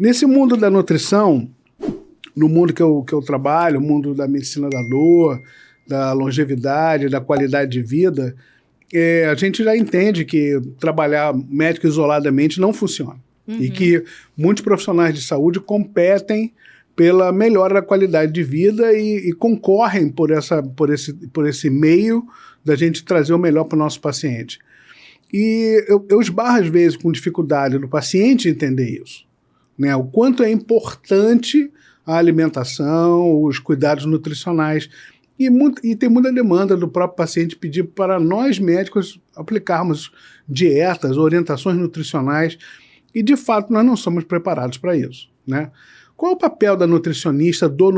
Nesse mundo da nutrição, no mundo que eu trabalho, o mundo da medicina da dor, da longevidade, da qualidade de vida, a gente já entende que trabalhar médico isoladamente não funciona. E que muitos profissionais de saúde competem pela melhora da qualidade de vida e concorrem por esse meio da gente trazer o melhor para o nosso paciente. E eu esbarro às vezes com dificuldade do paciente entender isso, né? O quanto é importante a alimentação, os cuidados nutricionais. E tem muita demanda do próprio paciente pedir para nós médicos aplicarmos dietas, orientações nutricionais, e de fato nós não somos preparados para isso, né? Qual é o papel da nutricionista, do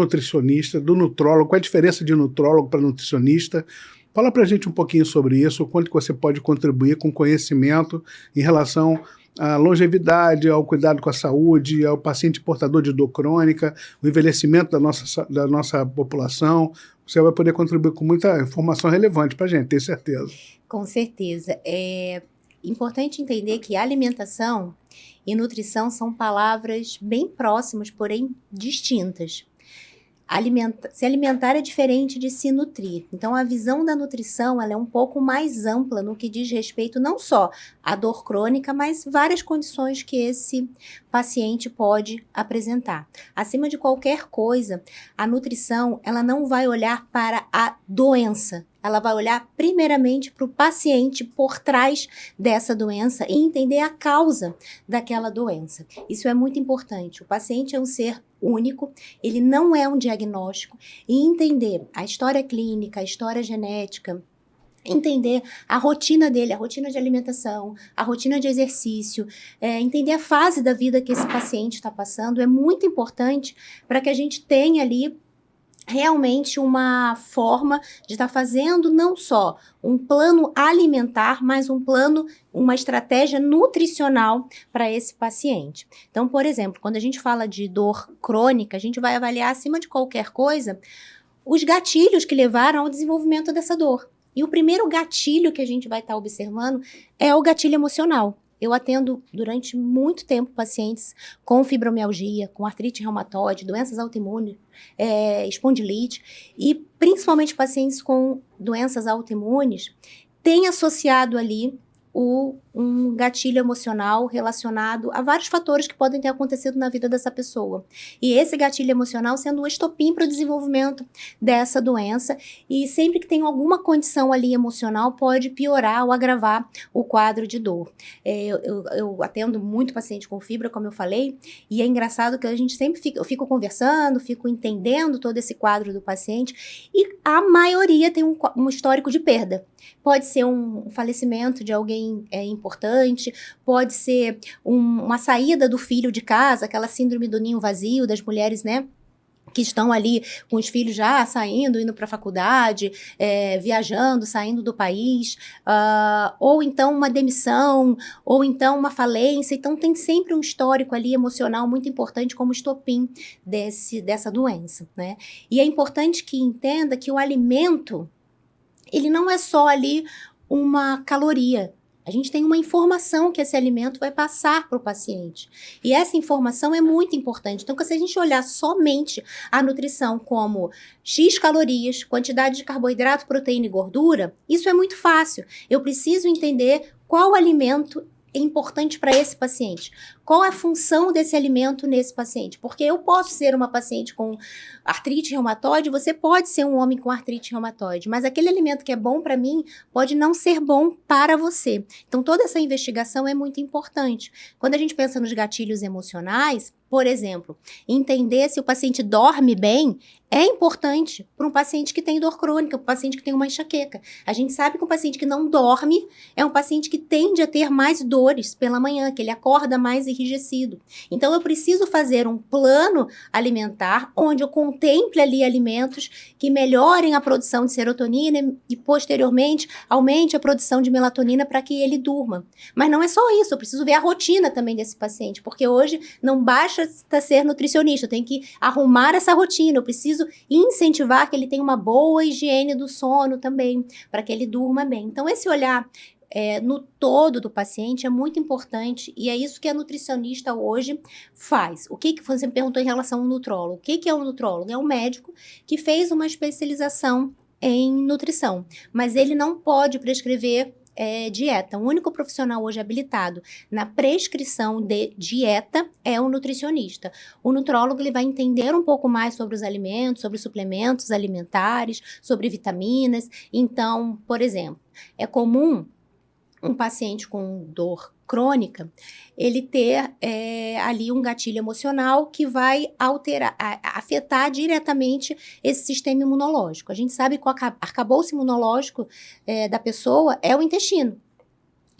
nutrólogo? Qual é a diferença de nutrólogo para nutricionista? Fala para a gente um pouquinho sobre isso, o quanto que você pode contribuir com conhecimento em relação à longevidade, ao cuidado com a saúde, ao paciente portador de dor crônica, o envelhecimento da nossa população. Você vai poder contribuir com muita informação relevante para a gente, tenho certeza. Com certeza. É importante entender que alimentação e nutrição são palavras bem próximas, porém distintas. Se alimentar é diferente de se nutrir. Então, a visão da nutrição ela é um pouco mais ampla no que diz respeito não só à dor crônica, mas várias condições que esse paciente pode apresentar. Acima de qualquer coisa, a nutrição ela não vai olhar para a doença. Ela vai olhar primeiramente para o paciente por trás dessa doença e entender a causa daquela doença. Isso é muito importante. O paciente é um ser único, ele não é um diagnóstico, e entender a história clínica, a história genética, entender a rotina dele, a rotina de alimentação, a rotina de exercício, entender a fase da vida que esse paciente está passando é muito importante para que a gente tenha ali realmente uma forma de estar fazendo não só um plano alimentar, mas um plano, uma estratégia nutricional para esse paciente. Então, por exemplo, quando a gente fala de dor crônica, a gente vai avaliar acima de qualquer coisa os gatilhos que levaram ao desenvolvimento dessa dor. E o primeiro gatilho que a gente vai estar observando é o gatilho emocional. Eu atendo durante muito tempo pacientes com fibromialgia, com artrite reumatoide, doenças autoimunes, espondilite, e principalmente pacientes com doenças autoimunes têm associado ali um gatilho emocional relacionado a vários fatores que podem ter acontecido na vida dessa pessoa. E esse gatilho emocional sendo um estopim para o desenvolvimento dessa doença, e sempre que tem alguma condição ali emocional pode piorar ou agravar o quadro de dor. Eu atendo muito paciente com fibra, como eu falei, e é engraçado que a gente sempre eu fico conversando, fico entendendo todo esse quadro do paciente, e a maioria tem um histórico de perda. Pode ser um falecimento de alguém importante, pode ser uma saída do filho de casa, aquela síndrome do ninho vazio das mulheres, né? Que estão ali com os filhos já saindo, indo para a faculdade, viajando, saindo do país, ou então uma demissão, ou então uma falência. Então tem sempre um histórico ali emocional muito importante como estopim dessa doença, né? E é importante que entenda que o alimento, ele não é só ali uma caloria. A gente tem uma informação que esse alimento vai passar para o paciente. E essa informação é muito importante. Então, se a gente olhar somente a nutrição como X calorias, quantidade de carboidrato, proteína e gordura, isso é muito fácil. Eu preciso entender qual alimento é importante para esse paciente. Qual é a função desse alimento nesse paciente? Porque eu posso ser uma paciente com artrite reumatoide, você pode ser um homem com artrite reumatoide, mas aquele alimento que é bom para mim pode não ser bom para você. Então, toda essa investigação é muito importante. Quando a gente pensa nos gatilhos emocionais, por exemplo, entender se o paciente dorme bem é importante para um paciente que tem dor crônica, para um paciente que tem uma enxaqueca. A gente sabe que um paciente que não dorme é um paciente que tende a ter mais dores pela manhã, que ele acorda mais enrijecido. Então, eu preciso fazer um plano alimentar onde eu contemple ali alimentos que melhorem a produção de serotonina e, posteriormente, aumente a produção de melatonina para que ele durma. Mas não é só isso, eu preciso ver a rotina também desse paciente, porque hoje não basta ser nutricionista, eu tenho que arrumar essa rotina, eu preciso incentivar que ele tenha uma boa higiene do sono também, para que ele durma bem. Então, esse olhar no todo do paciente é muito importante e é isso que a nutricionista hoje faz. O que você me perguntou em relação ao nutrólogo? O que é um nutrólogo? É um médico que fez uma especialização em nutrição, mas ele não pode prescrever dieta. O único profissional hoje habilitado na prescrição de dieta é o nutricionista. O nutrólogo ele vai entender um pouco mais sobre os alimentos, sobre suplementos alimentares, sobre vitaminas. Então, por exemplo, é comum um paciente com dor crônica, ele ter ali um gatilho emocional que vai afetar diretamente esse sistema imunológico. A gente sabe que o arcabouço imunológico da pessoa é o intestino.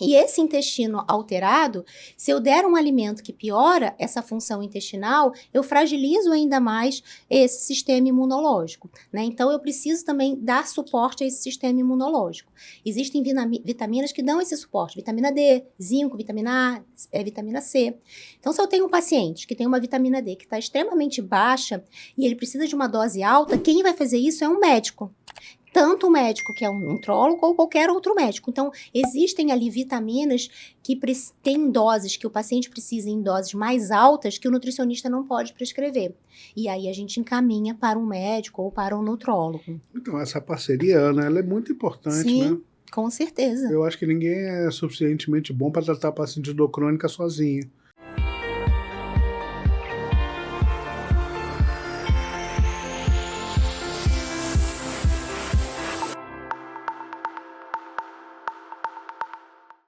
E esse intestino alterado, se eu der um alimento que piora essa função intestinal, eu fragilizo ainda mais esse sistema imunológico, né? Então, eu preciso também dar suporte a esse sistema imunológico. Existem vitaminas que dão esse suporte, vitamina D, zinco, vitamina A, vitamina C. Então, se eu tenho um paciente que tem uma vitamina D que está extremamente baixa e ele precisa de uma dose alta, quem vai fazer isso é um médico. Tanto o médico que é um nutrólogo ou qualquer outro médico. Então, existem ali vitaminas que têm doses que o paciente precisa em doses mais altas que o nutricionista não pode prescrever. E aí a gente encaminha para um médico ou para um nutrólogo. Então, essa parceria, Ana, ela é muito importante, Sim, né? Com certeza. Eu acho que ninguém é suficientemente bom para tratar paciente de dor crônica sozinho.